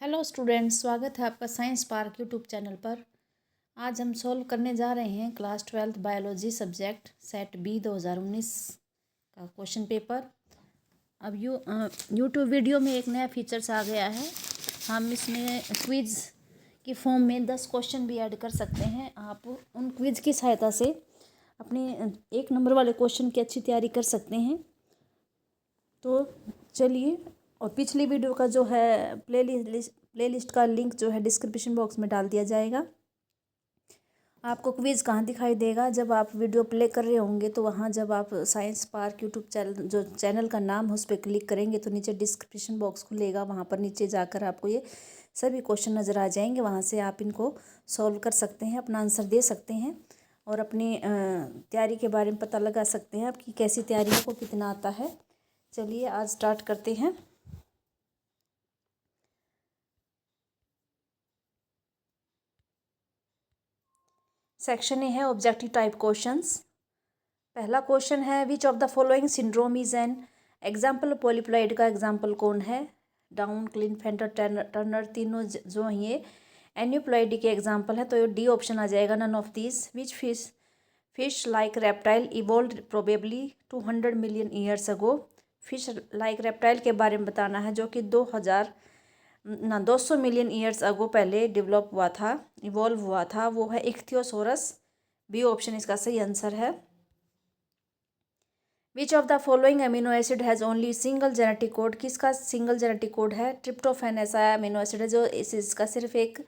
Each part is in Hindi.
हेलो स्टूडेंट्स, स्वागत है आपका साइंस पार्क यूट्यूब चैनल पर। आज हम सॉल्व करने जा रहे हैं class 12 biology subject set B 2019 का क्वेश्चन पेपर। अब यूट्यूब वीडियो में एक नया फीचर्स आ गया है। हम इसमें क्विज़ की फॉर्म में 10 क्वेश्चन भी ऐड कर सकते हैं। आप उन क्विज़ की सहायता से अपने 1 नंबर वाले क्वेश्चन की अच्छी तैयारी कर सकते हैं। तो चलिए, और पिछली वीडियो का जो है प्लेलिस्ट का लिंक जो है डिस्क्रिप्शन बॉक्स में डाल दिया जाएगा। आपको क्विज़ कहाँ दिखाई देगा? जब आप वीडियो प्ले कर रहे होंगे तो वहाँ जब आप साइंस पार्क यूट्यूब चैनल जो चैनल का नाम है उस पर क्लिक करेंगे तो नीचे डिस्क्रिप्शन बॉक्स खुलेगा। वहाँ पर नीचे जाकर आपको ये सभी क्वेश्चन नज़र आ जाएंगे। वहाँ से आप इनको सॉल्व कर सकते हैं, अपना आंसर दे सकते हैं और अपनी तैयारी के बारे में पता लगा सकते हैं आपकी कैसी तैयारी है, को कितना आता है। चलिए आज स्टार्ट करते हैं। सेक्शन ए है ऑब्जेक्टिव टाइप क्वेश्चंस। पहला क्वेश्चन है which of the following syndrome is an example. Polyploid का एग्जाम्पल कौन है? डाउन, क्लिनफेल्टर, टर्नर, तीनों जो ये एन्यूप्लॉइड के एग्जाम्पल है। तो ये डी ऑप्शन आ जाएगा, none of this. Which fish like reptile evolved probably 200 million years ago. Fish like reptile के बारे में बताना है जो कि 200 मिलियन ईयर्स अगो पहले डेवलप हुआ था, इवॉल्व हुआ था। वो है इख्थियोसोरस। बी ऑप्शन इसका सही आंसर है। Which of the following amino acid has only single genetic code. किसका सिंगल जेनेटिक कोड है? ट्रिप्टोफैन ऐसा अमीनो एसिड है जो इसका सिर्फ एक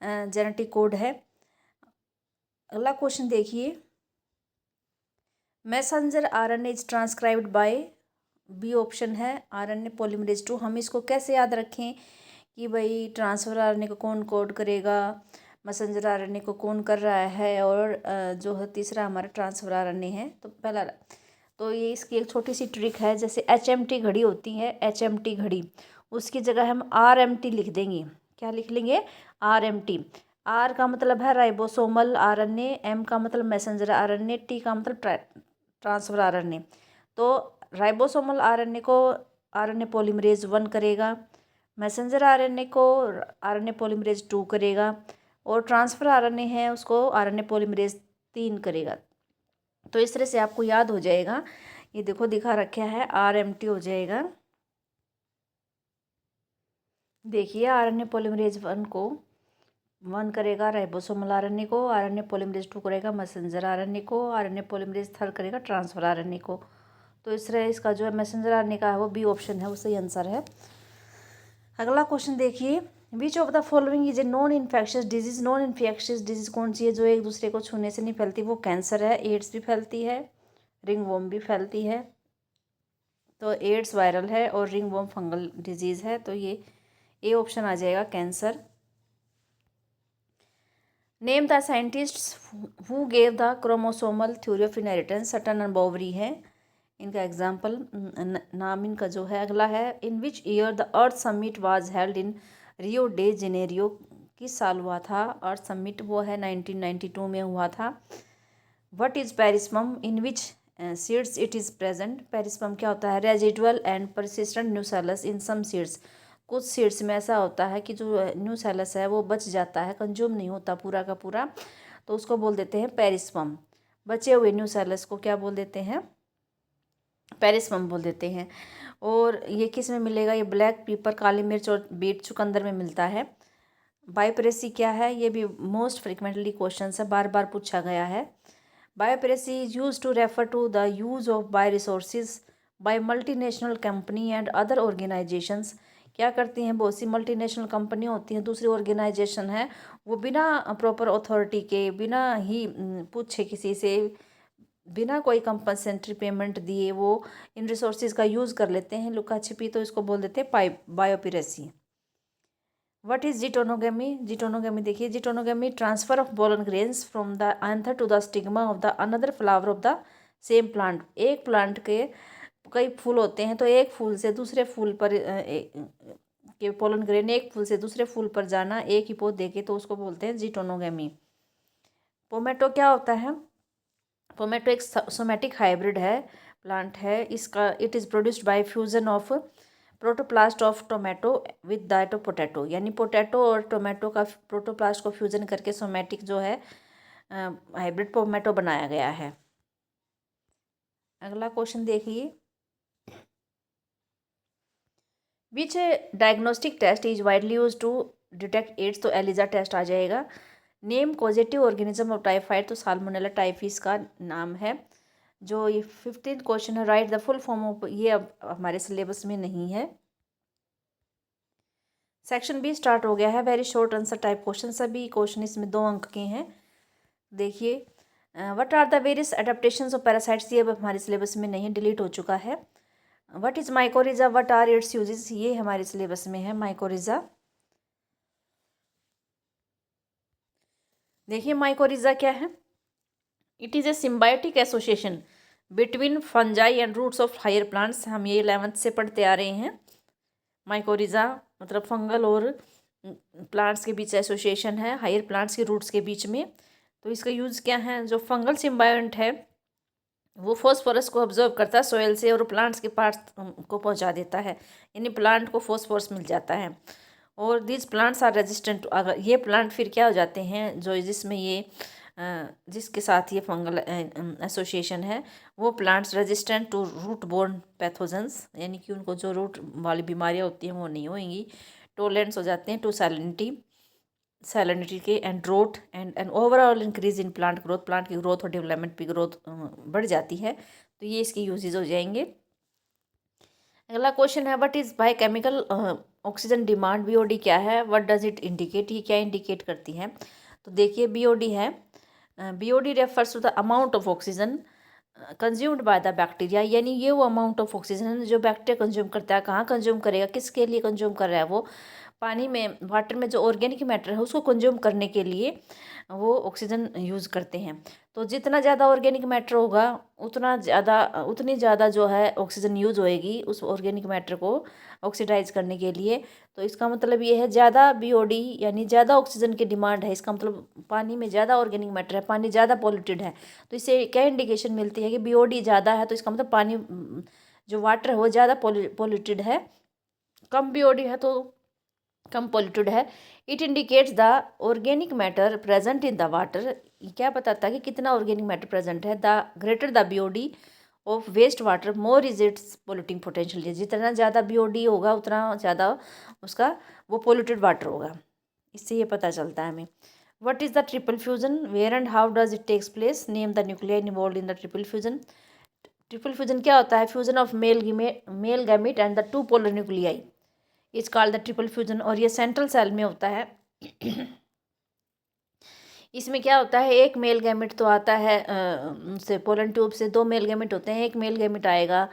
जेनेटिक कोड है। अगला क्वेश्चन देखिए, messenger RNA is transcribed by. B option है आरएनए पॉलीमरेज 2। हम इसको कैसे याद रखें कि भाई ट्रांसफर आरएनए को कौन कोड करेगा, मैसेंजर आरएनए को कौन कर रहा है, और जो है तीसरा हमारा ट्रांसफर आरएनए है। तो पहला, तो ये इसकी एक छोटी सी ट्रिक है। जैसे HMT घड़ी होती है, HMT घड़ी, उसकी जगह हम RMT लिख देंगे। क्या लिख लेंगे? RMT। आर का मतलब है राइबोसोमल आरएनए, एम का मतलब मैसेंजर आरएनए, टी का मतलब ट्रांसफर आरएनए। तो राइबोसोमल आरएनए को आरएनए पॉलीमरेज 1 करेगा, मैसेंजर आरएनए को आरएनए पॉलीमरेज 2 करेगा, और ट्रांसफर आरएनए है उसको आरएनए पॉलीमरेज 3 करेगा। तो इस तरह से आपको याद हो जाएगा। ये देखो दिखा रखा है, RMT हो जाएगा। देखिए आरएनए पॉलीमरेज 1 को 1 करेगा राइबोसोमल आरएनए को, आरएनए पॉलीमरेज 2 करेगा मैसेंजर आरएनए को, आरएनए पॉलीमरेज 3 करेगा ट्रांसफर आरएनए को। तो इस तरह इसका जो है मैसेंजर आरएनए का है वो बी ऑप्शन है, वो सही आंसर है। अगला क्वेश्चन देखिए, which of the following is a non infectious disease. Non infectious disease कौन सी है जो एक दूसरे को छूने से नहीं फैलती? वो कैंसर है, एड्स भी फैलती है, रिंगवॉर्म भी फैलती है। तो एड्स वायरल है और रिंगवॉर्म फंगल डिजीज है। तो ये ए ऑप्शन आ जाएगा, cancer. Name the scientists who gave the chromosomal theory of inheritance. Sutton and Boveri है इनका एग्जाम्पल, नाम इनका जो है। अगला है, in which year the earth summit was held in Rio de Janeiro. किस साल हुआ था अर्थ समिट? वो है 1992 में हुआ था। What is perisperm? In which seeds it is present. Perisperm क्या होता है? Residual and persistent nucellus in some seeds. कुछ सीड्स में ऐसा होता है कि जो न्यूसेलस है वो बच जाता है, कंज्यूम नहीं होता पूरा का पूरा, तो उसको बोल देते हैं पेरिस्पम। बचे हुए न्यूसेलस को क्या बोल देते हैं? पेरिस्पम बोल देते हैं। और ये किस में मिलेगा? ये ब्लैक पेपर, काली मिर्च और बीट चुकंदर में मिलता है। बायोप्रेसी क्या है? ये भी मोस्ट फ्रिक्वेंटली क्वेश्चन है, बार बार पूछा गया है। Biopiracy is use to refer to the use of bio resources by multinational company and other organisations. क्या करती हैं? बहुत सी मल्टीनेशनल कंपनी होती हैं, दूसरी ऑर्गेनाइजेशन है, वो बिना प्रॉपर अथॉरिटी के, बिना ही पूछे किसी से, बिना कोई कंपनसेटरी पेमेंट दिए वो इन रिसोर्सेज का यूज़ कर लेते हैं लुका छिपी। तो इसको बोल देते हैं biopiracy. What is geitonogamy? Geitonogamy देखिए, geitonogamy transfer of pollen grains from the anther to the stigma of the another flower of the same plant. एक प्लांट के कई फूल होते हैं, तो एक फूल से दूसरे फूल पर के पोलन ग्रेन एक फूल से दूसरे फूल पर जाना एक ही पौधे के, तो उसको बोलते हैं जिटोनोगेमी। पोमेटो क्या होता है? पोमेटो एक सोमेटिक हाइब्रिड है, प्लांट है इसका। It is produced by fusion of protoplast of tomato with that of potato, यानी पोटैटो और टोमेटो का प्रोटोप्लास्ट को फ्यूजन करके सोमेटिक जो है हाइब्रिड टोमेटो बनाया गया है। अगला क्वेश्चन देखिए, which diagnostic test is widely use to detect AIDS, तो एलिजा टेस्ट आ जाएगा। Name causative organism of typhoid, तो साल्मोनेला टाइफिस का नाम है। जो ये 15th क्वेश्चन है, write the full form of, ये अब हमारे सिलेबस में नहीं है। सेक्शन बी स्टार्ट हो गया है, very short answer type question, सभी क्वेश्चन इसमें 2 अंक के हैं। देखिए, what are the various adaptations of parasites, ये अब हमारे सिलेबस में नहीं, डिलीट हो चुका है। What is mycorrhiza, what are its uses, ये हमारे सिलेबस में है माइकोरिजा। देखिए माइकोरिजा क्या है, it is a symbiotic association between fungi and roots of higher plants, हम ये 11th से पढ़ते आ रहे हैं। माइकोरिजा मतलब फंगल और प्लांट्स के बीच एसोसिएशन है, हायर प्लांट्स के रूट्स के बीच में। तो इसका यूज़ क्या है, जो फंगल सिम्बायोंट है वो फॉस्फोरस को ऑब्जर्व करता है सॉइल से और प्लांट्स के पार्ट्स को पहुंचा देता है, यानी प्लांट को फॉस्फोरस मिल जाता है। और दिस प्लांट्स आर रेजिस्टेंट, अगर ये प्लांट फिर क्या हो जाते हैं, जो जिसमें ये जिसके साथ ये फंगल एसोसिएशन है, वो plants resistant to root borne pathogens, यानी कि उनको जो रूट वाली बीमारियां होती हैं वो नहीं होंगी। टोलेरेंस हो जाते हैं टू सैलिनिटी के, and draught and overall increase in plant growth, plant की ग्रोथ और डेवलपमेंट की ग्रोथ बढ़ जाती है। तो ये इसके यूजेज हो जाएंगे। अगला क्वेश्चन है, what is by chemical oxygen demand, BOD क्या है, व्हाट डज इट इंडिकेट, ये क्या इंडिकेट करती है। तो देखिए बीओडी है, BOD refers to the amount of oxygen consumed by the bacteria, यानी ये वो अमाउंट ऑफ ऑक्सीजन जो बैक्टीरिया कंज्यूम करता है, कहाँ कंज्यूम करेगा, किसके लिए कंज्यूम कर रहा है, वो पानी में, वाटर में जो ऑर्गेनिक मैटर है उसको कंज्यूम करने के लिए वो ऑक्सीजन यूज़ करते हैं। तो जितना ज़्यादा ऑर्गेनिक मैटर होगा उतनी ज़्यादा जो है ऑक्सीजन यूज़ होएगी उस ऑर्गेनिक मैटर को ऑक्सीडाइज करने के लिए। तो इसका मतलब ये है ज़्यादा बीओडी यानी ज़्यादा ऑक्सीजन की डिमांड है, इसका मतलब पानी में ज़्यादा ऑर्गेनिक मैटर है, पानी ज़्यादा पॉल्यूटेड है। तो इससे क्या इंडिकेशन मिलती है कि बीओडी ज़्यादा है, तो इसका मतलब पानी जो वाटर है वो ज़्यादा पॉल्यूटेड है। कम बीओडी है तो कम पॉल्यूटेड है। It indicates the organic matter present in the water, क्या बताता है कि कितना ऑर्गेनिक मैटर प्रेजेंट है। The greater the BOD of waste water more is its polluting potential, जितना ज़्यादा बीओडी होगा उतना ज़्यादा उसका वो पोल्यूटेड वाटर होगा, इससे ये पता चलता है हमें। What is the triple fusion, where and how does it takes place, name the nuclei involve in the triple fusion. Triple fusion क्या होता है, fusion of male gamete and the 2 polar nuclei is called the triple fusion, और ये सेंट्रल सेल में होता है। इसमें क्या होता है, एक मेल गैमेट तो आता है से पोलन ट्यूब से 2 मेल गैमेट होते हैं, एक मेल गैमेट आएगा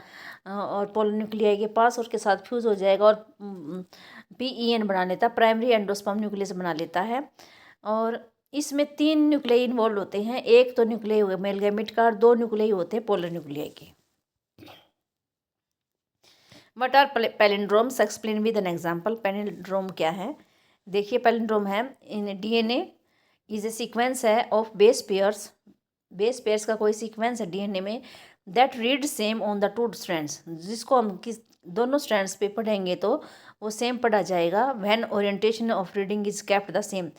और पोलन न्यूक्लियाई के पास और के साथ फ्यूज़ हो जाएगा और PEN बना लेता है, प्राइमरी एंडोस्पर्म न्यूक्लियस बना लेता है। और इसमें 3 न्यूक्लियाई इन्वॉल्व होते हैं, एक तो न्यूक्लियाई हो गया मेल गैमेट का और 2 न्यूक्लियाई होते हैं पोलर न्यूक्लियाई के। What are palindromes, explain with an example. Palindrome क्या है, देखिए पैलिंड्रोम है in DNA is a sequence है ऑफ बेस पेयर्स का कोई सीक्वेंस है DNA में that read same on the 2 strands, जिसको हम किस दोनों स्ट्रैंड्स पे पढ़ेंगे तो वो सेम पढ़ा जाएगा। When orientation of reading is kept the same,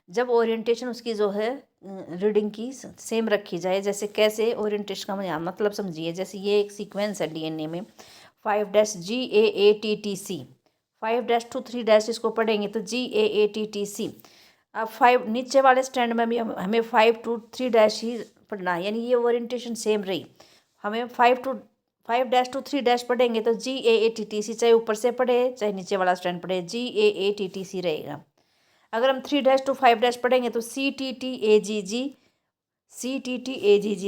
जब ओरिएंटेशन उसकी जो है रीडिंग की सेम रखी जाए। जैसे कैसे ओरिएंटेशन का मतलब समझिए, जैसे ये एक सीक्वेंस है DNA में 5-GAATTC, 5- to 3- इसको पढ़ेंगे तो GAATTC। अब 5 नीचे वाले स्टैंड में भी हमें 5 to 3- ही पढ़ना है, यानी ये ओरिएंटेशन सेम रही। हमें 5 to 3- पढ़ेंगे तो GAATTC, चाहे ऊपर से पढ़े चाहे नीचे वाला स्टैंड पढ़े GAATTC रहेगा। अगर हम 3- to 5- पढ़ेंगे तो CTTAGG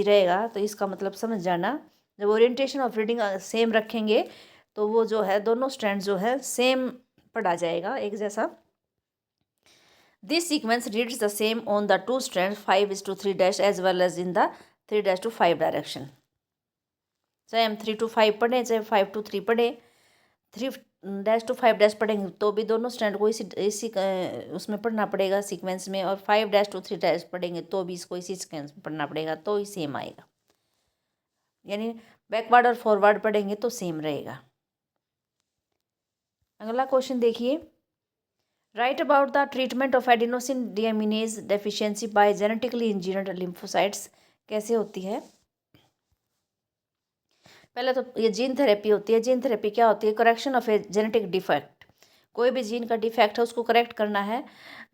रहेगा। तो इसका मतलब समझ जाना, जब ओरिएंटेशन ऑफ रीडिंग सेम रखेंगे तो वो जो है दोनों स्टैंड जो है सेम पढ़ा जाएगा, एक जैसा। This sequence reads the same on the 2 strands 5:3- as well as in the 3- to 5 direction. चाहे हम 3 to 5 पढ़ें चाहे 5 to 3 पढ़ें, 3- to 5- पढ़ेंगे तो भी दोनों स्टैंड को इसी उसमें पढ़ना पड़ेगा सीक्वेंस में, और 5- to 3- पढ़ेंगे तो भी इसको इसी सीक्वेंस में पढ़ना पड़ेगा, तो ही सेम आएगा। यानी बैकवर्ड और फॉरवर्ड पढ़ेंगे तो सेम रहेगा। अगला क्वेश्चन देखिए, write about the treatment of adenosine deaminase deficiency by genetically engineered lymphocytes कैसे होती है। पहले तो ये जीन थेरेपी होती है। जीन थेरेपी क्या होती है? Correction of a genetic defect. कोई भी जीन का डिफेक्ट है उसको करेक्ट करना है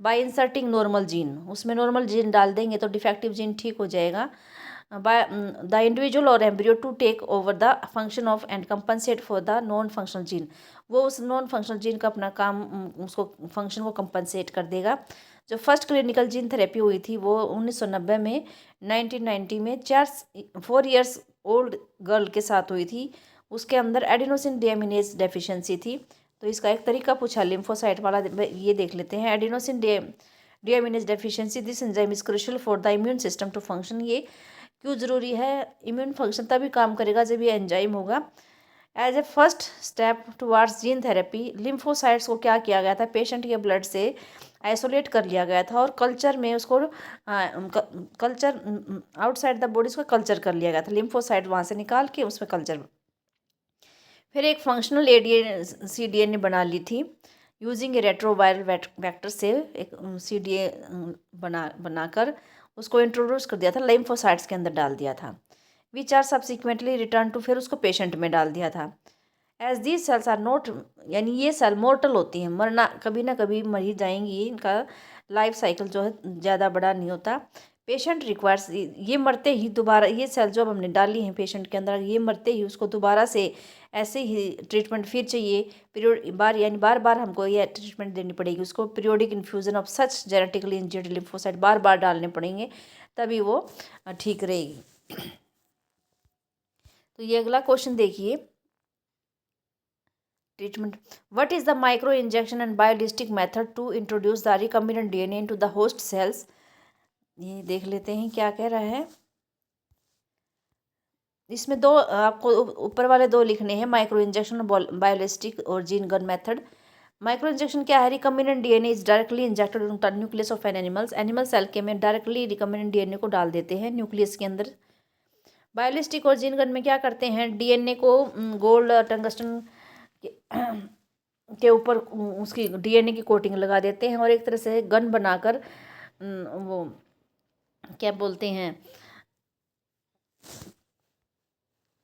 बाय इंसर्टिंग नॉर्मल जीन। उसमें नॉर्मल जीन डाल देंगे तो डिफेक्टिव जीन ठीक हो जाएगा। बाय द इंडिविजुअल और embryo to take over the function of and compensate for the non functional gene. वो उस नॉन फंक्शनल जीन का अपना काम उसको फंक्शन को कंपनसेट कर देगा। जो फर्स्ट क्लिनिकल जीन थेरेपी हुई थी वो 1990 में 1990 में 4 ईयर्स ओल्ड गर्ल के साथ हुई थी। उसके अंदर एडिनोसिन डीएमिनेज डेफिशिएंसी थी। तो इसका एक तरीका पूछा लिम्फोसाइट वाला, ये देख लेते हैं। Adenosine deaminase deficiency this enzyme is crucial for the immune system to function. ये क्यों ज़रूरी है? इम्यून फंक्शन तभी काम करेगा जब ये एंजाइम होगा। As a first step towards gene therapy, lymphocytes को क्या किया गया था? पेशेंट के ब्लड से आइसोलेट कर लिया गया था और कल्चर में उसको कल्चर आउटसाइड द बॉडी उसका कल्चर कर लिया गया था। लिम्फोसाइट वहाँ से निकाल के उसमें कल्चर, फिर एक फंक्शनल CDNA बना ली थी यूजिंग ए रेट्रोवायरल वेक्टर से। एक CDA बनाकर उसको इंट्रोड्यूस कर दिया था, लिम्फोसाइट्स के अंदर डाल दिया था। Which are subsequently return to, फिर उसको पेशेंट में डाल दिया था। As these cells are not, यानी ये सेल मोर्टल होती हैं, मरना कभी ना कभी मर ही जाएंगी। इनका लाइफ साइकिल जो है ज़्यादा बड़ा नहीं होता। पेशेंट रिक्वायर्स, ये मरते ही दोबारा, ये सेल जो हमने डाली हैं पेशेंट के अंदर, ये मरते ही उसको दोबारा से ऐसे ही ट्रीटमेंट फिर चाहिए। यानी बार बार हमको ये ट्रीटमेंट देनी पड़ेगी उसको। Periodic infusion of such genetically engineered lymphocyte बार बार डालने पड़ेंगे तभी वो ठीक रहेगी। तो ये अगला क्वेश्चन देखिए, treatment. What is the micro injection and biolistic method to introduce the recombinant DNA into the host cells. ये देख लेते हैं क्या कह रहा है। इसमें दो आपको ऊपर वाले दो लिखने हैं, माइक्रो इंजेक्शन और बायोलिस्टिक और gene gun method. Micro injection क्या है? Recombinant DNA is directly injected into nucleus of an animal cell के में डायरेक्टली रिकम्बिनेंट DNA को डाल देते हैं न्यूक्लियस के अंदर। बायोलिस्टिक और जीन गन में क्या करते हैं? DNA को गोल्ड टंगस्टन के ऊपर उसकी DNA की कोटिंग लगा देते हैं और एक तरह से गन बनाकर वो क्या बोलते हैं,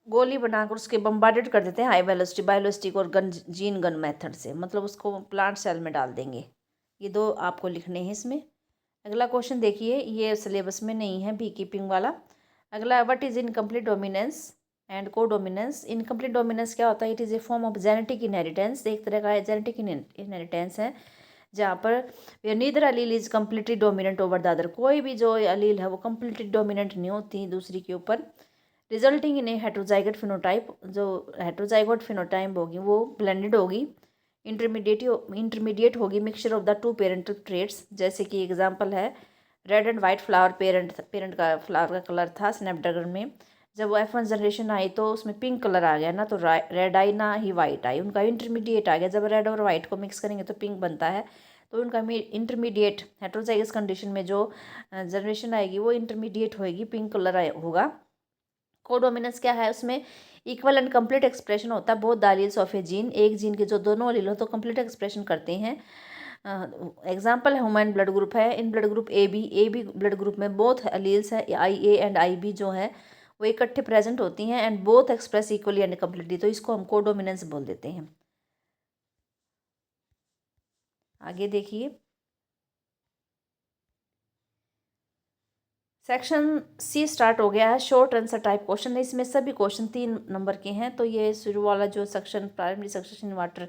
गोली बनाकर उसके बम्बार्डेड कर देते हैं हाई वेलोसिटी बायोलिस्टिक और जीन गन मेथड से, मतलब उसको प्लांट सेल में डाल देंगे। ये दो आपको लिखने हैं इसमें। अगला क्वेश्चन देखिए, ये सिलेबस में नहीं है, बी कीपिंग वाला। अगला, what is incomplete dominance and को डोमिनेंस। इनकम्प्लीट डोमिनेंस क्या होता है? It is A form of genetic inheritance, एक तरह का जेनेटिक इनहेरिटेंस है जहाँ पर neither Aleel is completely dominant over the other. कोई भी जो अलील है वो कम्प्लीटली डोमिनेंट नहीं होती दूसरी के ऊपर। Resulting in A heterozygote phenotype, जो हेट्रोजाइगोट फिनोटाइप होगी वो ब्लेंडेड होगी, इंटरमीडिएट होगी mixture of the two parental traits. जैसे कि एग्जांपल है red and white flower, parent का फ्लावर का कलर था स्नैपड्रैगन में। जब वो F1 जनरेशन आई तो उसमें पिंक कलर आ गया ना, तो रेड आई ना ही वाइट आई, उनका इंटरमीडिएट आ गया। जब रेड और वाइट को मिक्स करेंगे तो पिंक बनता है, तो उनका इंटरमीडिएट हेट्रोजाइगस कंडीशन में जो जनरेशन आएगी वो इंटरमीडिएट होएगी, पिंक कलर होगा। कोडोमिनेंस क्या है? उसमें इक्वल एंड कंप्लीट एक्सप्रेशन होता है both the alleles of A gene. एक जीन के जो दोनों एलील हो तो कंप्लीट एक्सप्रेशन करते हैं। एग्जाम्पल है ह्यूमन ब्लड ग्रुप है, in blood group A B blood group में बोथ एलील्स है IA एंड IB जो है वो इकट्ठे प्रेजेंट होती हैं and both express equally and completely, तो इसको हम कोडोमिनेंस बोल देते हैं। आगे देखिए, सेक्शन C स्टार्ट हो गया है। शॉर्ट आंसर टाइप क्वेश्चन है, इसमें सभी क्वेश्चन 3 नंबर के हैं। तो ये शुरू वाला जो section primary succession in water,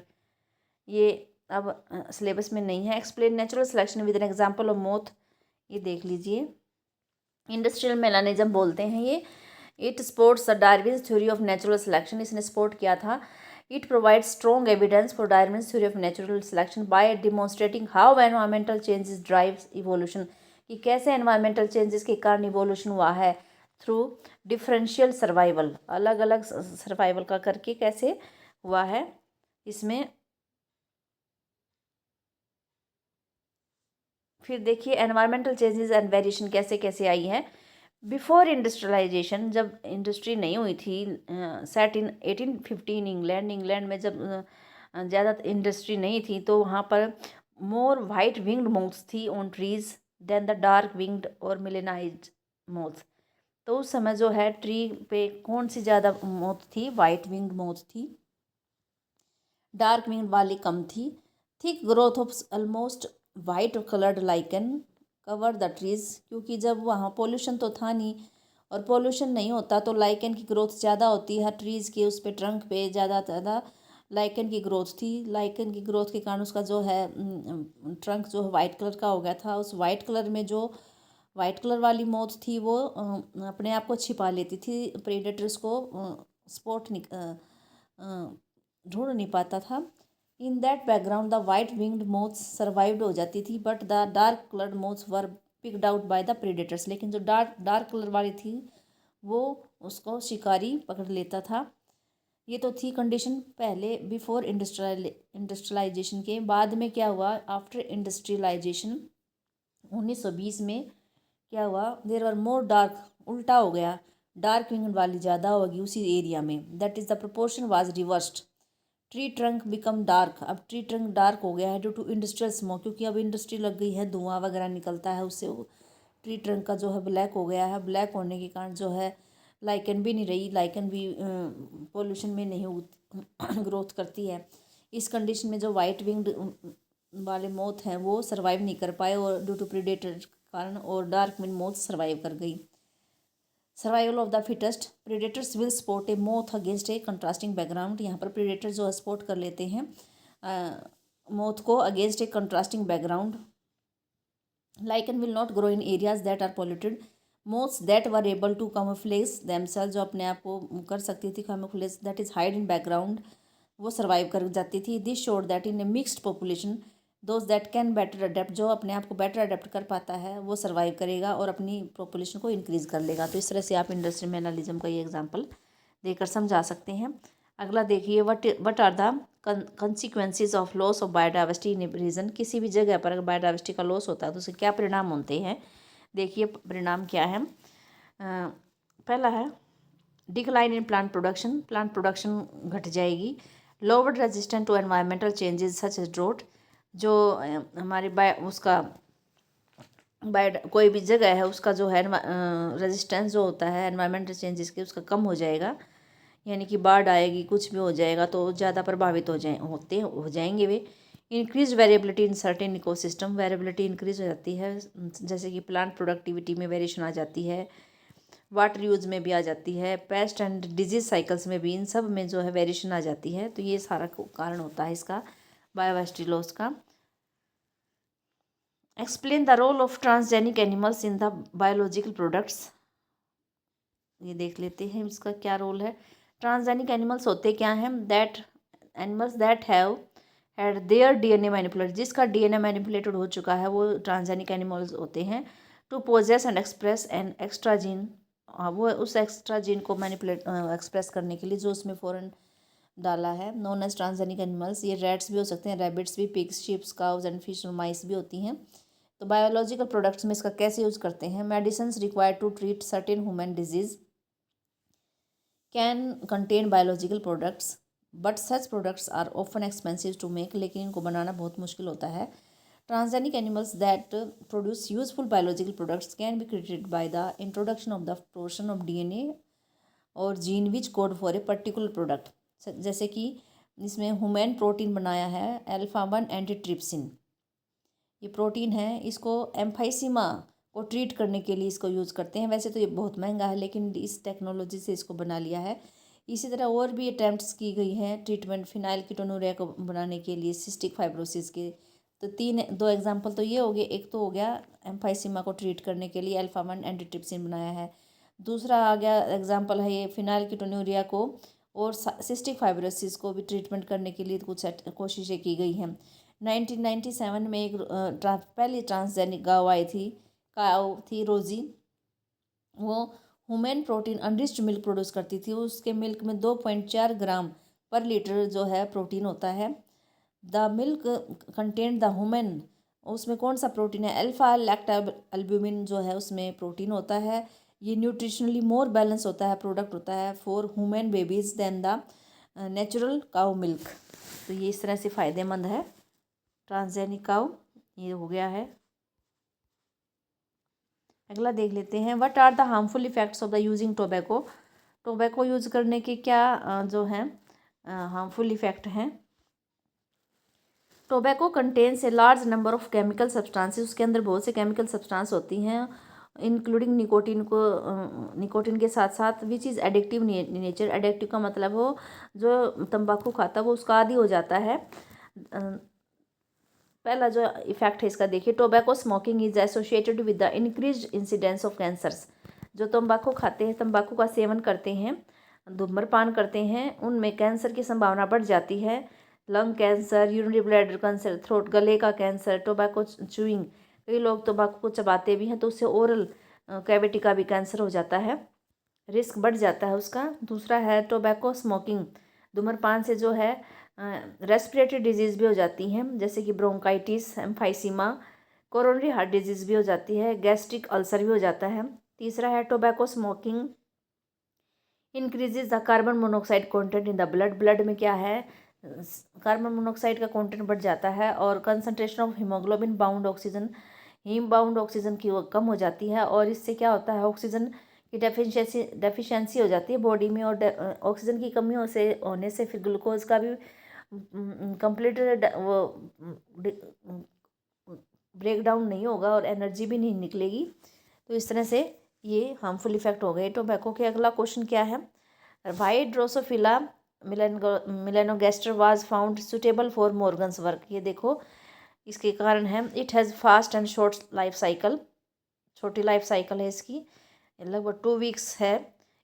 ये अब सिलेबस में नहीं है। Explain natural selection with an example of moth, ये देख लीजिए। इंडस्ट्रियल मेलानिज्म बोलते हैं ये। It supports the Darwin's theory of natural selection, इसने सपोर्ट किया था। It provides strong evidence for Darwin's theory of natural selection bye demonstrating how environmental changes drives evolution, कि कैसे एनवायरमेंटल चेंजेस के कारण इवोल्यूशन हुआ है थ्रू डिफरेंशियल सर्वाइवल, अलग अलग सर्वाइवल का करके कैसे हुआ है। इसमें फिर देखिए एनवायरमेंटल चेंजेस एंड वेरिएशन कैसे कैसे आई है। बिफोर इंडस्ट्रियलाइजेशन, जब इंडस्ट्री नहीं हुई थी, सेट इन 1850 इंग्लैंड में जब ज़्यादा इंडस्ट्री नहीं थी, तो वहाँ पर मोर वाइट विंग्ड मोथ्स थी on trees then the dark winged और मिलेनाइज्ड मोथ्स। तो उस समय जो है ट्री पे कौन सी ज़्यादा मोथ थी? वाइट विंग्ड मोथ थी, डार्क विंग्ड वाली कम थी। Thick growth of almost white coloured lichen cover the trees, क्योंकि जब वहाँ पोल्यूशन तो था नहीं, और पोल्यूशन नहीं होता तो लाइकन की ग्रोथ ज़्यादा होती है। ट्रीज़ के उस पे ट्रंक पे ज़्यादा लाइकन की ग्रोथ थी। लाइकन की ग्रोथ के कारण उसका जो है ट्रंक जो है वाइट कलर का हो गया था। उस वाइट कलर में जो वाइट कलर वाली मोथ थी वो अपने आप को छिपा लेती थी, प्रेडेटर्स को स्पॉट ढूंढ नहीं पाता था। In that background the white winged moths survived हो जाती थी, but the dark coloured moths were picked out by the predators. लेकिन जो डार्क कलर वाली थी वो उसको शिकारी पकड़ लेता था। ये तो थी कंडीशन पहले बिफोर इंडस्ट्रियलाइजेशन के। बाद में क्या हुआ? आफ्टर इंडस्ट्रियलाइजेशन 1920 में क्या हुआ? देयर आर मोर डार्क, उल्टा हो गया, डार्क विंग वाली ज़्यादा होगी उसी एरिया में। That is the proportion was reversed. Tree trunk become dark, अब ट्री ट्रंक डार्क हो गया है ड्यू टू इंडस्ट्रियल स्मोक, क्योंकि अब इंडस्ट्री लग गई है, धुआं वगैरह निकलता है उससे वो ट्री ट्रंक का जो है ब्लैक हो गया है। ब्लैक होने के कारण जो है लाइकन भी नहीं रही, लाइकन भी पोल्यूशन में नहीं ग्रोथ करती है। इस कंडीशन में जो वाइट विंग्ड वाले मोथ हैं वो सर्वाइव नहीं कर पाए, और ड्यू टू प्रीडेटर कारण, और डार्क विंग मोथ सर्वाइव कर गई। Survival of the fittest, predators will spot A moth against a contrasting background. यहाँ पर प्रेडेटर जो है स्पॉट कर लेते हैं मोथ को against a contrasting background. Lichen will not grow in areas that are polluted. Moths that were able to camouflage themselves, जो अपने आप को कर सकती थी camouflage, that is hide in background, वो सर्वाइव कर जाती थी। This showed that in A mixed population those that can better adapt, जो अपने आप को बेटर अडेप्ट कर पाता है वो सर्वाइव करेगा और अपनी पॉपुलेशन को इंक्रीज़ कर लेगा। तो इस तरह से आप इंडस्ट्री मैनलिज्म का ये एग्जाम्पल देकर समझा सकते हैं। अगला देखिए, what are the consequences of loss of biodiversity in a region. किसी भी जगह पर अगर बायोडाइवर्सिटी का लॉस होता है तो उसके क्या परिणाम होते हैं? देखिए परिणाम क्या है। पहला है decline in plant production, plant production घट जाएगी। Lower resistant to environmental changes such as drought, जो हमारी उसका कोई भी जगह है उसका जो है रेजिस्टेंस जो होता है एनवायरमेंटल चेंजेस के, उसका कम हो जाएगा। यानी कि बाढ़ आएगी, कुछ भी हो जाएगा तो ज़्यादा प्रभावित हो जाएंगे वे। Increase variability in certain ecosystem, variability increase हो जाती है, जैसे कि प्लांट प्रोडक्टिविटी में वेरिएशन आ जाती है, वाटर यूज में भी आ जाती है, पेस्ट एंड डिजीज साइकिल्स में भी, इन सब में जो है वेरिएशन आ जाती है। तो ये सारा कारण होता है इसका बायोडाइवर्सिटी लॉस का। Explain the role of transgenic animals in the biological products, ये देख लेते हैं इसका क्या रोल है। ट्रांसजेनिक एनिमल्स होते क्या हैं? That animals that have had their DNA manipulate, जिसका डीएनए मैनिपुलेटेड हो चुका है वो ट्रांसजेनिक एनिमल्स होते हैं। To possess and express an extra gene, वो उस एक्स्ट्रा जीन को मैनिपुलेट एक्सप्रेस करने के लिए जो उसमें फ़ॉरन डाला है, नोन एज ट्रांसजेनिक एनिमल्स। ये रैट्स भी हो सकते हैं, रैबिट्स भी, pigs, sheeps, cows and fish और माइस भी होती हैं। तो बायोलॉजिकल प्रोडक्ट्स में इसका कैसे यूज़ करते हैं? Medicines required to treat certain human disease can contain biological products, but such products are often expensive to make, लेकिन इनको बनाना बहुत मुश्किल होता है। Transgenic animals that produce useful biological products can be created by the introduction of the portion of DNA और gene which code for a particular product. जैसे कि इसमें ह्यूमन प्रोटीन बनाया है अल्फा-1 एंटीट्रिप्सिन, ये प्रोटीन है, इसको एम्फाइसीमा को ट्रीट करने के लिए इसको यूज़ करते हैं। वैसे तो ये बहुत महंगा है लेकिन इस टेक्नोलॉजी से इसको बना लिया है। इसी तरह और भी अटैम्प्ट्स की गई हैं ट्रीटमेंट फिनाइलकीटोनुरिया को बनाने के लिए, सिस्टिक फाइब्रोसिस के। तो दो एग्जांपल तो ये हो गए, एक तो हो गया एम्फाइसीमा को ट्रीट करने के लिए अल्फा-1 एंटीट्रिप्सिन बनाया है, दूसरा आ गया एग्जाम्पल है ये फिनाइलकीटोनुरिया को और सिस्टिक फाइब्रोसिस को भी ट्रीटमेंट करने के लिए कुछ कोशिशें की गई हैं। 1997 में एक पहली ट्रांसजेनिक काऊ थी रोजी, वो ह्यूमन प्रोटीन अनरिच्ड मिल्क प्रोड्यूस करती थी। उसके मिल्क में 2.4 ग्राम पर लीटर जो है प्रोटीन होता है। The milk content the human, उसमें कौन सा प्रोटीन है? अल्फा लैक्टोअल्ब्यूमिन जो है उसमें प्रोटीन होता है। ये न्यूट्रिशनली मोर बैलेंस होता है, प्रोडक्ट होता है for human babies than the natural cow milk. तो ये इस तरह से फ़ायदेमंद है। ट्रांसजेनिक काऊ ये हो गया है। अगला देख लेते हैं, what are the harmful effects of the using tobacco. Tobacco use करने के क्या जो हैं हार्मफुल इफ़ेक्ट हैं। Tobacco contains a large number of chemical substances, उसके अंदर बहुत से केमिकल सब्सटेंस होती हैं, इंक्लूडिंग निकोटिन के साथ साथ, which is addictive nature. Addictive का मतलब हो जो तंबाकू खाता है वो उसका आदी हो जाता है। पहला जो इफेक्ट है इसका देखिए, tobacco smoking is associated with the increase incidence of cancers. जो तंबाकू खाते हैं, तंबाकू का सेवन करते हैं, धूम्रपान करते हैं, उनमें कैंसर की संभावना बढ़ जाती है। Lung cancer, urinary bladder cancer, throat गले का कैंसर, टोबैको च्यूइंग, कई लोग तंबाकू को चबाते भी हैं तो उससे ओरल कैविटी का भी कैंसर हो जाता है, रिस्क बढ़ जाता है उसका। दूसरा है टोबैको स्मोकिंग, धूम्रपान से जो है रेस्पिरेटरी डिजीज़ भी हो जाती हैं, जैसे कि bronchitis, emphysema, coronary heart disease भी हो जाती है, गैस्ट्रिक अल्सर भी हो जाता है। तीसरा है tobacco smoking increases the carbon monoxide content in the blood. Blood में क्या है, कार्बन मोनोऑक्साइड का कंटेंट बढ़ जाता है और concentration of haemoglobin bound oxygen, haem bound oxygen की वो कम हो जाती है और इससे क्या होता है, ऑक्सीजन की डेफिशिएंसी हो जाती है बॉडी में, और ऑक्सीजन की कमी होने से फिर ग्लूकोज का भी कंप्लीट वो ब्रेक डाउन नहीं होगा और एनर्जी भी नहीं निकलेगी। तो इस तरह से ये हार्मफुल इफेक्ट हो गए टोबैको के। अगला क्वेश्चन क्या है, why Drosophila melanogaster was found suitable for Morgan's work. ये देखो इसके कारण है, it has fast and short life cycle, छोटी लाइफ साइकिल है इसकी, लगभग 2 वीक्स है।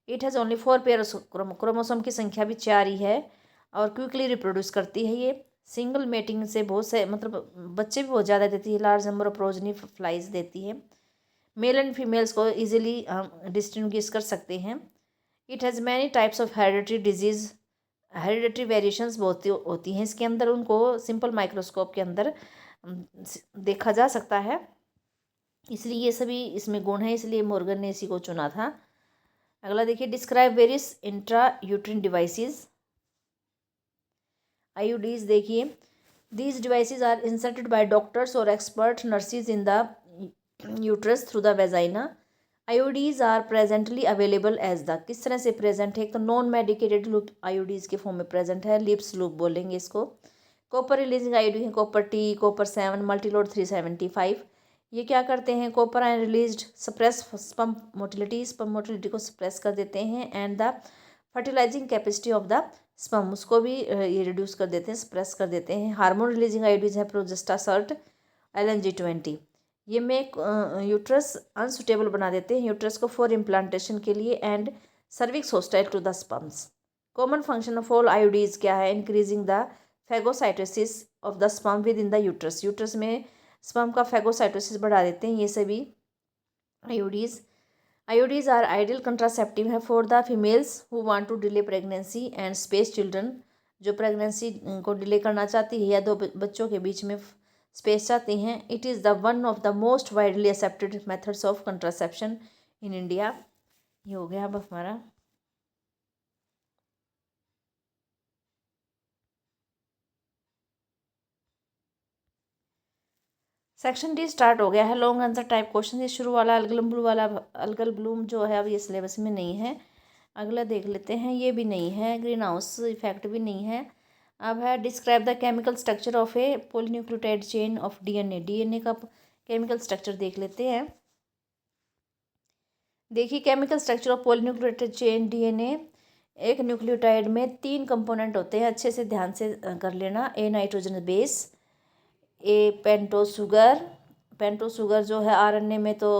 It has only 4 pair, chromosome की संख्या भी 4 ही है और क्विकली रिप्रोड्यूस करती है। ये सिंगल मेटिंग से बहुत से मतलब बच्चे भी बहुत ज़्यादा देती है, large number of progeny flies देती है। मेल एंड फीमेल्स को इजीली डिस्टिंग्विश कर सकते हैं। It has many types of hereditary disease, hereditary variations बहुत होती हैं इसके अंदर, उनको सिंपल माइक्रोस्कोप के अंदर देखा जा सकता है, इसलिए ये सभी इसमें गुण हैं, इसलिए मॉर्गन ने इसी को चुना था। अगला देखिए, describe various intra uterine devices. IUDs देखिए, these devices are inserted by doctors और expert nurses in the uterus through the vagina. IUDs are presently available as the, किस तरह से प्रेजेंट है, एक तो नॉन मेडिकेटेड लूप आईओडीज के फॉर्म में प्रेजेंट है, लिप्स लूप बोलेंगे इसको। कॉपर रिलीजिंग आईओडी है कॉपर टी, कॉपर 7, मल्टीलोड 375। ये क्या करते हैं, copper ion released suppress sperm motility को सप्रेस कर देते हैं, and the fertilising capacity of the sperm, उसको भी ये रिड्यूस कर देते हैं, सप्रेस कर देते हैं। हार्मोन रिलीजिंग आईओडीज है प्रोजेस्टासर्ट, LNG20। ये मेक यूट्रस अनसुटेबल बना देते हैं यूट्रस को फॉर इम्प्लांटेशन के लिए, and cervix hostile to the sperms. Common function of all IUDs क्या है, increasing the phagocytosis of the sperm within the uterus, uterus में स्पर्म का फैगोसाइटोसिस बढ़ा देते हैं ये सभी IUDs. IUDs are ideal contraceptive है for the females who want to delay pregnancy and space children, जो प्रेगनेंसी को डिले करना चाहती है या दो बच्चों के बीच में स्पेस चाहते हैं। It is the one of the most widely accepted methods of contraception in India. ये हो गया अब हमारा सेक्शन डी स्टार्ट हो गया है। लॉन्ग आंसर टाइप क्वेश्चन, ये शुरू वाला अलगल ब्लूम जो है अब ये सिलेबस में नहीं है। अगला देख लेते हैं, ये भी नहीं है, ग्रीन हाउस इफेक्ट भी नहीं है। अब है describe the chemical structure of A polynucleotide chain of DNA. DNA का केमिकल स्ट्रक्चर देख लेते हैं। देखिए chemical structure of polynucleotide chain DNA, एक न्यूक्लियोटाइड में 3 कंपोनेंट होते हैं, अच्छे से ध्यान से कर लेना। A nitrogen base, A पेंटो sugar जो है आरएनए में तो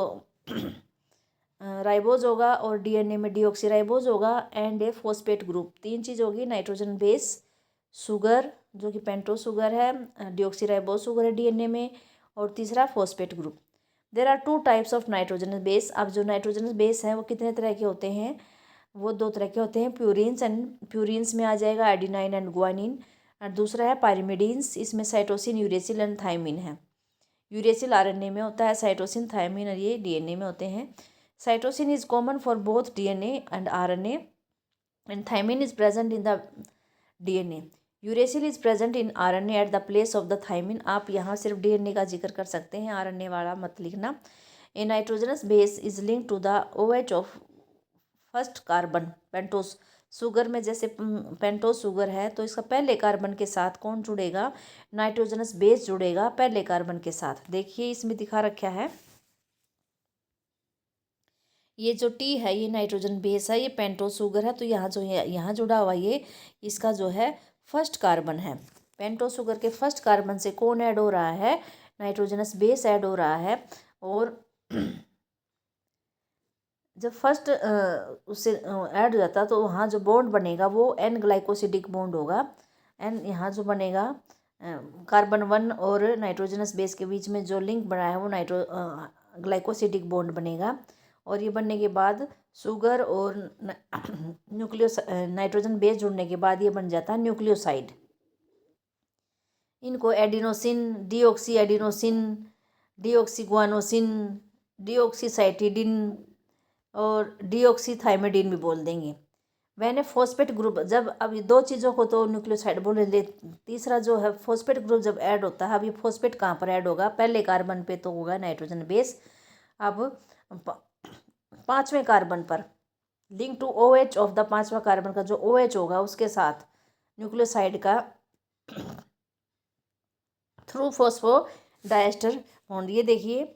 राइबोज होगा और डीएनए में डीऑक्सीराइबोज होगा, एंड ए फॉस्फेट ग्रुप। 3 चीज़ होगी, नाइट्रोजन बेस, शुगर जो कि पेंटो शुगर है, डीऑक्सीराइबोज शुगर है डीएनए में, और तीसरा phosphate group. There are 2 types of nitrogen base. अब जो नाइट्रोजन बेस हैं वो कितने तरह के होते हैं, वो 2 तरह के होते हैं, प्यूरिन्स में आ जाएगा एडिनाइन एंड ग्वानिन, और दूसरा है पायरिमिडीन्स, इसमें साइटोसिन, यूरेसिल एंड थायमिन है। यूरेसिल आरएनए में होता है, साइटोसिन थायमिन और ये डीएनए में होते हैं। Cytosine is common for both DNA and RNA, and thymine is present in the DNA. Uracil is present in RNA at the place of the thymine. आप यहाँ सिर्फ डीएनए का जिक्र कर सकते हैं, आरएनए वाला मत लिखना। A nitrogenous base is link to the OH of first carbon pentose sugar में। जैसे पेंटोस शुगर है तो इसका पहले कार्बन के साथ कौन जुड़ेगा, नाइट्रोजनस बेस जुड़ेगा पहले कार्बन के साथ। देखिए इसमें दिखा रखा है, ये जो टी है ये नाइट्रोजन बेस है, ये पेंटोस शुगर है, तो यहाँ जो है यहाँ जुड़ा हुआ ये इसका जो है फर्स्ट कार्बन है। पेंटोस शुगर के फर्स्ट कार्बन से कौन ऐड हो रहा है, नाइट्रोजनस बेस ऐड हो रहा है। और जब फर्स्ट उससे ऐड हो जाता है तो वहाँ जो बॉन्ड बनेगा वो एन ग्लाइकोसिडिक बॉन्ड होगा। एन यहाँ जो बनेगा कार्बन 1 और नाइट्रोजनस बेस के बीच में जो लिंक बना है वो ग्लाइकोसिडिक बॉन्ड बनेगा। और ये बनने के बाद शुगर और नाइट्रोजन बेस जुड़ने के बाद ये बन जाता है न्यूक्लियोसाइड। इनको एडिनोसिन, डीऑक्सी एडिनोसिन, डीऑक्सीगुआनोसिन, डीऑक्सीसाइटिडिन और डीऑक्सीथाइमिडिन भी बोल देंगे। मैंने फॉस्फेट ग्रुप जब, अब ये दो चीज़ों को तो न्यूक्लियोसाइड बोल रहे, तीसरा जो है फॉस्फेट ग्रुप जब ऐड होता है, अब ये फॉस्फेट कहाँ पर ऐड होगा, पहले कार्बन पे तो होगा नाइट्रोजन बेस। अब पाँचवें कार्बन पर link to OH of the पाँचवा कार्बन का जो OH होगा उसके साथ न्यूक्लियोसाइड का थ्रू फॉस्फोडाइएस्टर बॉन्ड। ये देखिए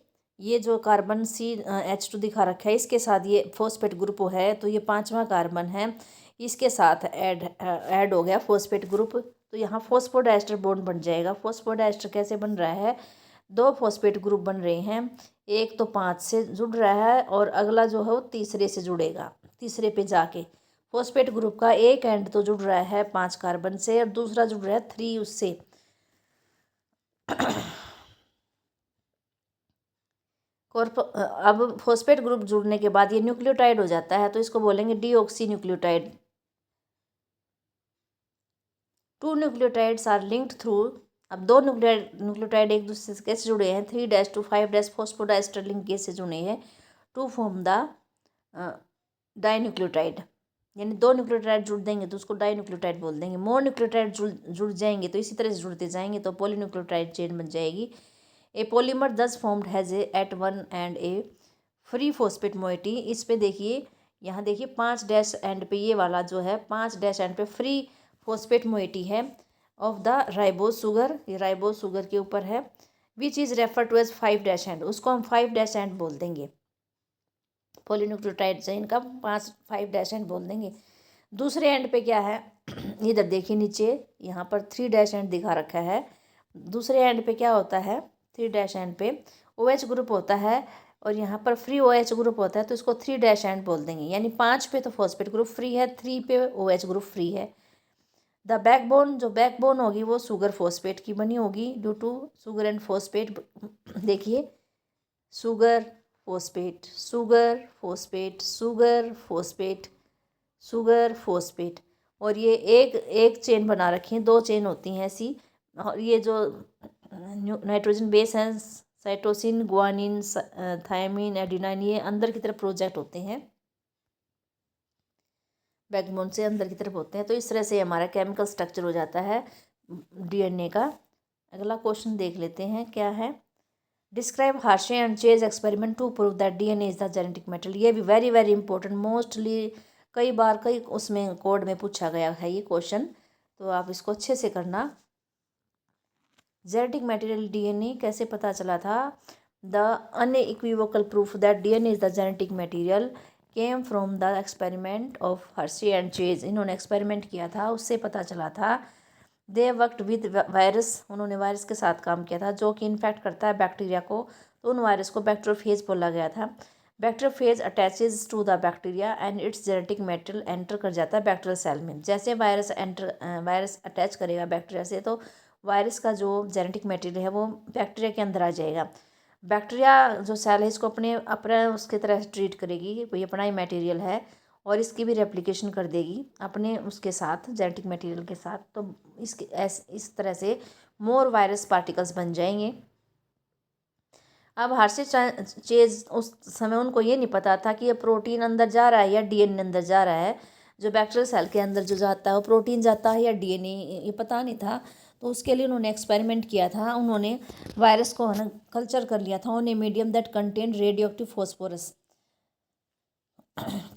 ये जो कार्बन CH2 दिखा रखा है इसके साथ ये फॉस्फेट ग्रुप है, तो ये पांचवा कार्बन है, इसके साथ ऐड हो गया फॉस्फेट ग्रुप, तो यहाँ फॉस्फोडाइएस्टर बॉन्ड बन जाएगा। फॉस्फोडाइएस्टर कैसे बन रहा है, दो फॉस्फेट ग्रुप बन रहे हैं, एक तो 5 से जुड़ रहा है और अगला जो है वो तीसरे से जुड़ेगा, तीसरे पे जाके फॉस्फेट ग्रुप का एक एंड तो जुड़ रहा है 5 कार्बन से और दूसरा जुड़ रहा है 3 उससे। अब फॉस्फेट ग्रुप जुड़ने के बाद ये न्यूक्लियोटाइड हो जाता है, तो इसको बोलेंगे deoxy nucleotide. 2 nucleotides are linked through, अब दो न्यूक्लियोटाइड एक दूसरे से कैसे जुड़े हैं, 3' to 5' फॉस्फोडाइस्टर लिंकेज से जुड़े हैं टू फॉर्म द डाइन्यूक्लियोटाइड। यानी दो न्यूक्लियोटाइड जुड़ देंगे तो उसको डाइन्यूक्लियोटाइड बोल देंगे। मोर न्यूक्लियोटाइड जुड़ जाएंगे तो इसी तरह से जुड़ते जाएंगे तो पॉलीन्यूक्लियोटाइड चेन बन जाएगी। A polymer thus formed has at one end a free phosphate moiety. इस पे देखिए, यहाँ देखिए 5' एंड पे ये वाला जो है 5' एंड पे फ्री फॉस्फेट मोइटी है ऑफ द राइबोस शुगर, ये राइबोस शुगर के ऊपर है। Which is refer to as 5' end, उसको हम 5' एंड बोल देंगे। पॉलीन्यूक्लियोटाइड चेन का 5 एंड बोल देंगे। दूसरे एंड पे क्या है, इधर देखिए नीचे यहाँ पर 3' एंड दिखा रखा है। दूसरे एंड पे क्या होता है, 3' एंड पे OH ग्रुप होता है और यहाँ पर फ्री OH ग्रुप होता है, तो इसको 3' एंड बोल देंगे। यानी 5 पे तो फॉस्फेट ग्रुप फ्री है, 3 पे OH ग्रुप फ्री है। द बैकबोन, जो बैकबोन होगी वो शुगर फॉस्फेट की बनी होगी due to sugar and phosphate. देखिए sugar phosphate, sugar phosphate, sugar phosphate, sugar phosphate, और ये एक चेन बना रखी है, 2 चेन होती हैं ऐसी। और ये जो नाइट्रोजन बेस हैं साइटोसिन, गुआनिन, थायमिन, एडिनाइन, ये अंदर की तरफ प्रोजेक्ट होते हैं, बैकबोन से अंदर की तरफ होते हैं। तो इस तरह से हमारा केमिकल स्ट्रक्चर हो जाता है DNA का। अगला क्वेश्चन देख लेते हैं क्या है। Describe Hershey and Chase experiment to prove that DNA is the genetic material. ये भी वेरी वेरी इंपॉर्टेंट, मोस्टली कई बार कई उसमें कोड में पूछा गया है ये क्वेश्चन, तो आप इसको अच्छे से करना। जेनेटिक मटेरियल DNA कैसे पता चला था, the unequivocal proof that DNA is the genetic material came from the experiment of Hershey and chase. इन्होंने एक्सपेरिमेंट किया था, उससे पता चला था। दे वर्कड विद वायरस, उन्होंने वायरस के साथ काम किया था जो कि इन्फेक्ट करता है बैक्टीरिया को, तो उन वायरस को बैक्टीरियोफेज बोला गया था। Bacteriophage attaches to the bacteria and its genetic material enter कर जाता है बैक्टीरियल सेल में। जैसे वायरस अटैच करेगा बैक्टीरिया से तो वायरस का जो जेनेटिक मटेरियल है वो बैक्टीरिया के अंदर आ जाएगा। बैक्टीरिया जो सेल है इसको अपने अपना उसकी तरह ट्रीट करेगी, ये अपना ही मटेरियल है और इसकी भी रेप्लिकेशन कर देगी अपने उसके साथ, जेनेटिक मटेरियल के साथ। तो इस तरह से मोर वायरस पार्टिकल्स बन जाएंगे। अब हार्शे चेज उस समय उनको ये नहीं पता था कि ये प्रोटीन अंदर जा रहा है या DNA अंदर जा रहा है। जो बैक्टीरियल सेल के अंदर जो जाता है वो प्रोटीन जाता है या डीएनए, ये पता नहीं था। तो उसके लिए उन्होंने एक्सपेरिमेंट किया था। उन्होंने वायरस को है ना कल्चर कर लिया था उन्हें medium that contain radio active phosphorus.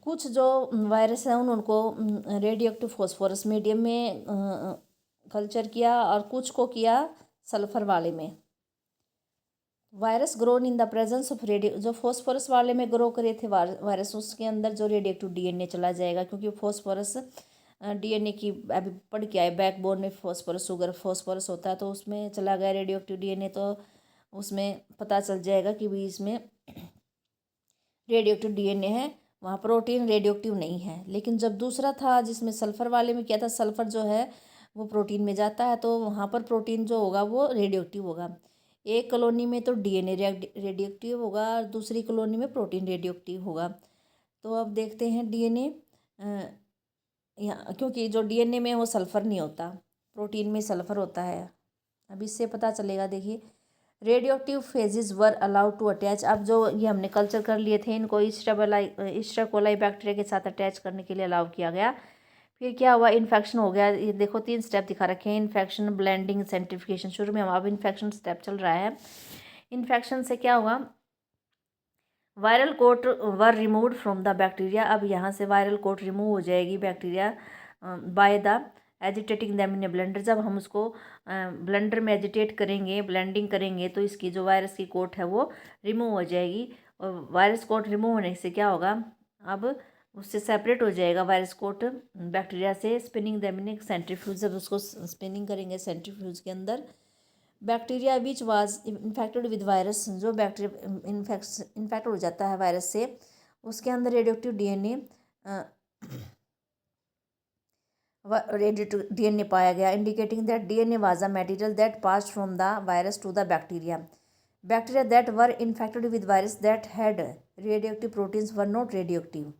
कुछ जो वायरस हैं उनको रेडियो एक्टिव फॉस्फोरस मीडियम में कल्चर किया और कुछ को किया सल्फर वाले में। Virus grown in the presence of radio, जो फॉस्फोरस वाले में ग्रो करे थे वायरस, उसके अंदर जो रेडियो एक्टिव डीएनए चला जाएगा, क्योंकि फॉस्फोरस डीएनए की अभी पढ़ के आए, बैकबोन में फॉस्फोरस शुगर फॉस्फोरस होता है, तो उसमें चला गया रेडियो एक्टिव डीएनए, तो उसमें पता चल जाएगा कि भी इसमें रेडियो एक्टिव डीएनए है, वहाँ प्रोटीन रेडियो एक्टिव नहीं है। लेकिन जब दूसरा था जिसमें सल्फ़र वाले में क्या था, सल्फ़र जो है वो प्रोटीन में जाता है, तो वहाँ पर प्रोटीन जो होगा वो रेडियो एक्टिव होगा। एक कॉलोनी में तो डीएनए रेडियो एक्टिव होगा और दूसरी कॉलोनी में प्रोटीन रेडियो एक्टिव होगा। तो अब देखते हैं डीएनए, यहाँ क्योंकि जो डीएनए में वो सल्फ़र नहीं होता, प्रोटीन में सल्फ़र होता है। अब इससे पता चलेगा, देखिए radioactive phages were allowed to attach. अब जो ये हमने कल्चर कर लिए थे, इनको ईस्टर कोलाई बैक्टीरिया के साथ अटैच करने के लिए अलाउ किया गया। फिर क्या हुआ, इन्फेक्शन हो गया। ये देखो 3 स्टेप दिखा रखे हैं, इन्फेक्शन, ब्लेंडिंग, सेंट्रीफिकेशन। शुरू में हम अब इन्फेक्शन स्टेप चल रहा है। इन्फेक्शन से क्या हुआ, viral coat were removed from the bacteria. अब यहाँ से वायरल कोट रिमूव हो जाएगी bacteria by the agitating them in a blender. जब हम उसको ब्लेंडर में एजिटेट करेंगे, ब्लेंडिंग करेंगे, तो इसकी जो वायरस की कोट है वो रिमूव हो जाएगी। और वायरस कोट रिमूव होने से क्या होगा, अब उससे सेपरेट हो जाएगा वायरस कोट बैक्टीरिया से। Spinning them in A centrifuge, जब उसको स्पिनिंग करेंगे सेंट्रीफ्यूज के अंदर, bacteria which was infected with virus, जो बैक्टीरिया इन्फेक्ट हो जाता है वायरस से, उसके अंदर रेडियोएक्टिव डीएनए पाया गया, indicating that DNA was a material that passed from the virus to the bacteria that were infected with virus that had radioactive proteins were not radioactive.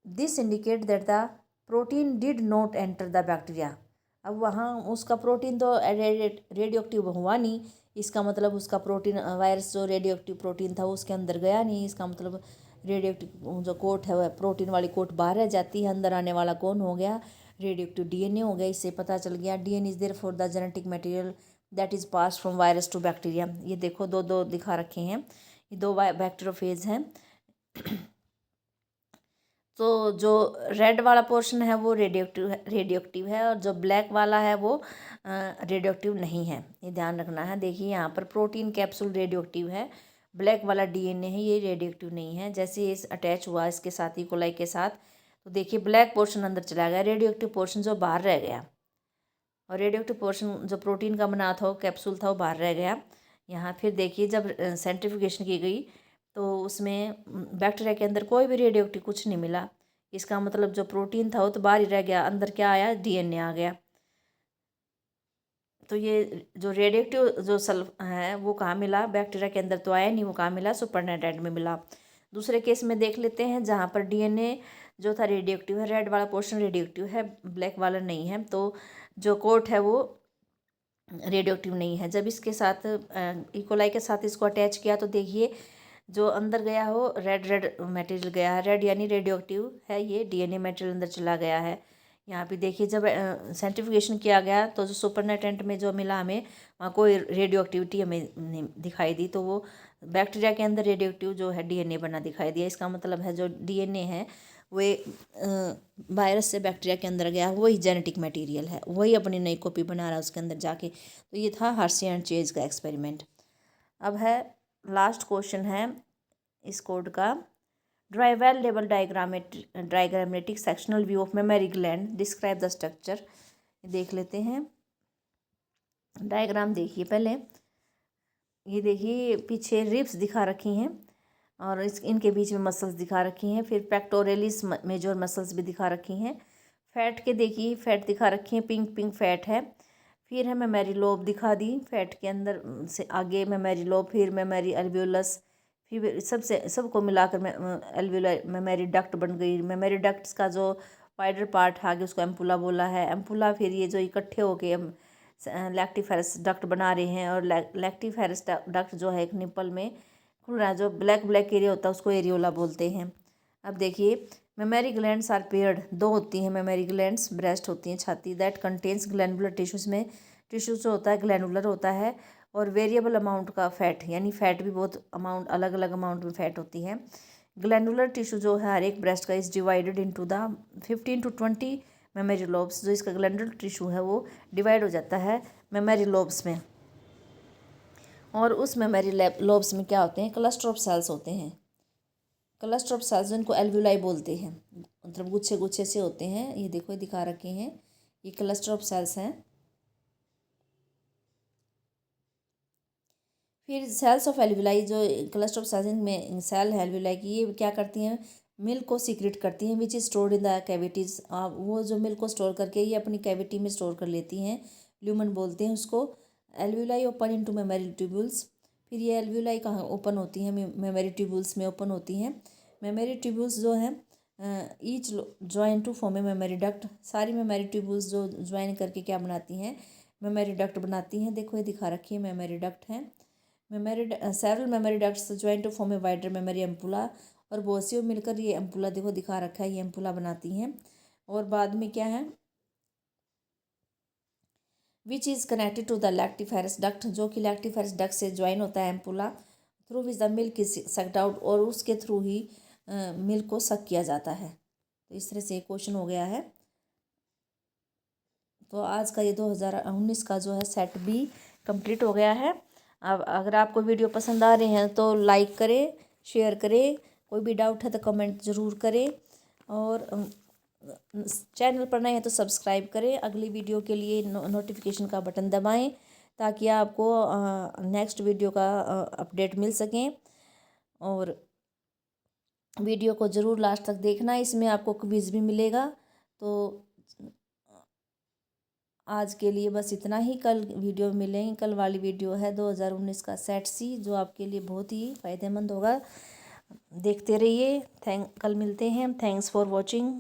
This indicate that the protein did not enter the bacteria. अब वहाँ उसका प्रोटीन तो रेडियो एक्टिव हुआ नहीं, इसका मतलब उसका प्रोटीन वायरस जो रेडियो एक्टिव प्रोटीन था उसके अंदर गया नहीं। इसका मतलब रेडियो एक्टिव जो कोट है वह प्रोटीन वाली कोट बाहर रह जाती है, अंदर आने वाला कौन हो गया, रेडियो एक्टिव डीएनए हो गया। इससे पता चल गया DNA is there for the genetic material that is pass from virus to bacteria. ये देखो दो दो दिखा रखे हैं, ये 2 बैक्टीरियोफेज हैं। तो जो रेड वाला पोर्शन है वो रेडियो एक्टिव है और जो ब्लैक वाला है वो रेडियो एक्टिव नहीं है, ये ध्यान रखना है। देखिए यहाँ पर प्रोटीन कैप्सूल रेडियो एक्टिव है, ब्लैक वाला डीएनए है ये रेडियो एक्टिव नहीं है। जैसे ये अटैच हुआ इसके साथ, इकोलाई के साथ, तो देखिए ब्लैक पोर्शन अंदर चला गया, रेडियो एक्टिव पोर्शन जो बाहर रह गया, और रेडियो एक्टिव पोर्शन जो प्रोटीन का बना था वो कैप्सूल था वो बाहर रह गया। यहाँ फिर देखिए जब सेंट्रीफिकेशन की गई तो उसमें बैक्टीरिया के अंदर कोई भी रेडियो एक्टिव कुछ नहीं मिला। इसका मतलब जो प्रोटीन था वो तो बाहर ही रह गया, अंदर क्या आया, डीएनए आ गया। तो ये जो रेडियोएक्टिव जो सल्फ है वो कहाँ मिला, बैक्टीरिया के अंदर तो आया नहीं, वो कहाँ मिला, सुपरनेटेंट में मिला। दूसरे केस में देख लेते हैं जहाँ पर डीएनए जो था रेडियोएक्टिव है, रेड वाला पोर्शन रेडियोएक्टिव है, ब्लैक वाला नहीं है, तो जो कोट है वो रेडियोएक्टिव नहीं है। जब इसके साथ इकोलाई के साथ इसको अटैच किया तो देखिए जो अंदर गया हो रेड मटेरियल गया है, रेड यानी रेडियोएक्टिव है, ये डीएनए मटेरियल अंदर चला गया है। यहाँ पे देखिए जब सेंट्रीफिकेशन किया गया तो जो सुपरनेटेंट में जो मिला हमें वहाँ कोई रेडियो एक्टिविटी हमें नहीं दिखाई दी, तो वो बैक्टीरिया के अंदर रेडियो एक्टिव जो है डीएनए बना दिखाई दिया। इसका मतलब है जो डीएनए है वे वायरस से बैक्टीरिया के अंदर गया, वही जेनेटिक मटेरियल है, वही अपनी नई कॉपी बना रहा है उसके अंदर जाके। तो ये था हर्शी एंड चेज का एक्सपेरिमेंट। अब है लास्ट क्वेश्चन है इस कोड का, dry well level diagrammatic sectional view of memory gland, describe the structure. देख लेते हैं डायग्राम। देखिए पहले ये देखिए पीछे रिब्स दिखा रखी हैं और इनके बीच में मसल्स दिखा रखी हैं, फिर पेक्टोरलिस मेजर मसल्स भी दिखा रखी हैं। फैट के देखिए फैट दिखा रखी हैं, पिंक फैट है। फिर है मेमोरी लोब दिखा दी, फैट के अंदर से आगे मेमोरी लोब, फिर मेमोरी एल्वियोलस, फिर सबको मिलाकर एल्वियोलर मेमोरी डक्ट बन गई। मेमोरी डक्ट्स का जो वाइडर पार्ट आगे उसको एम्पुला बोला है, एम्पुला फिर ये जो इकट्ठे होके लैक्टिफेरस डक्ट बना रहे हैं, और लैक्टिफेरस डक्ट जो है एक निप्पल में खुल रहा है, जो ब्लैक एरिया होता है उसको एरियोला बोलते हैं। अब देखिए मेमरी ग्लैंड्स आर पेयर्ड, दो होती हैं मेमरी ग्लैंड्स, ब्रेस्ट होती हैं, छाती, दैट कंटेन्स ग्लैंडुलर टिश्यूज़ में टिश्यू जो होता है ग्लैंडुलर होता है, और वेरिएबल अमाउंट का फैट, यानी फैट भी बहुत अमाउंट अलग अलग अमाउंट में फैट होती है। ग्लैंडुलर टिश्यू जो है हर एक ब्रेस्ट का is divided into the 15 to 20 memory lobes. जो इसका ग्लैंडुलर टिश्यू है वो डिवाइड हो जाता है मेमरी लोब्स में, और उस मेमरी लोब्स में क्या होते हैं, क्लस्टर ऑफ सेल्स होते हैं। क्लस्टर ऑफ सेल्स जिनको एल्वुलाई बोलते हैं, मतलब गुच्छे गुच्छे से होते हैं। ये देखो ये दिखा रखे हैं, ये क्लस्टर ऑफ सेल्स हैं। फिर सेल्स ऑफ एल्वुलाई, जो क्लस्टर ऑफ सेल्स में सेल है एल्वुलाई की, ये क्या करती हैं, मिल्क को सीक्रेट करती हैं, which is stored in the cavities. वो जो मिल्क को स्टोर करके ये अपनी कैविटी में स्टोर कर लेती हैं, ल्यूमन बोलते हैं उसको। Alveoli open into memory tubules, फिर ये एल्वुलाई कहाँ ओपन होती हैं, मेमरी ट्यूब्यूल्स में ओपन होती हैं। मेमरी ट्यूब्यूल्स जो हैं each join to form a mammary duct, सारी मेमरी ट्यूब्यूल्स जो ज्वाइन करके क्या बनाती हैं, मेमरी डक्ट बनाती हैं। देखो ये दिखा रखी है मेमरी डक्ट हैं। Mammary several mammary ducts join to form a wider mammary ampulla, और बहुत सी मिलकर ये एम्पुला देखो दिखा रखा है, ये एम्पुला बनाती हैं। और बाद में क्या है, which is connected to the lactiferous duct, जो कि लैक्टिफेरस डक्ट से ज्वाइन होता है ampulla, through which the milk is sucked out, और उसके थ्रू ही मिल्क को सक किया जाता है। तो इस तरह से एक क्वेश्चन हो गया है। तो आज का ये 2019 का जो है सेट बी कंप्लीट हो गया है। अब अगर आपको वीडियो पसंद आ रहे हैं तो लाइक करें, शेयर करें, कोई भी डाउट है तो कमेंट ज़रूर करें, और चैनल पर नए हैं तो सब्सक्राइब करें। अगली वीडियो के लिए नोटिफिकेशन का बटन दबाएं ताकि आपको नेक्स्ट वीडियो का अपडेट मिल सकें। और वीडियो को ज़रूर लास्ट तक देखना, इसमें आपको क्विज़ भी मिलेगा। तो आज के लिए बस इतना ही, कल वीडियो मिलेंगे। कल वाली वीडियो है 2019 का सेट सी, जो आपके लिए बहुत ही फ़ायदेमंद होगा। देखते रहिए। कल मिलते हैं। Thanks for watching.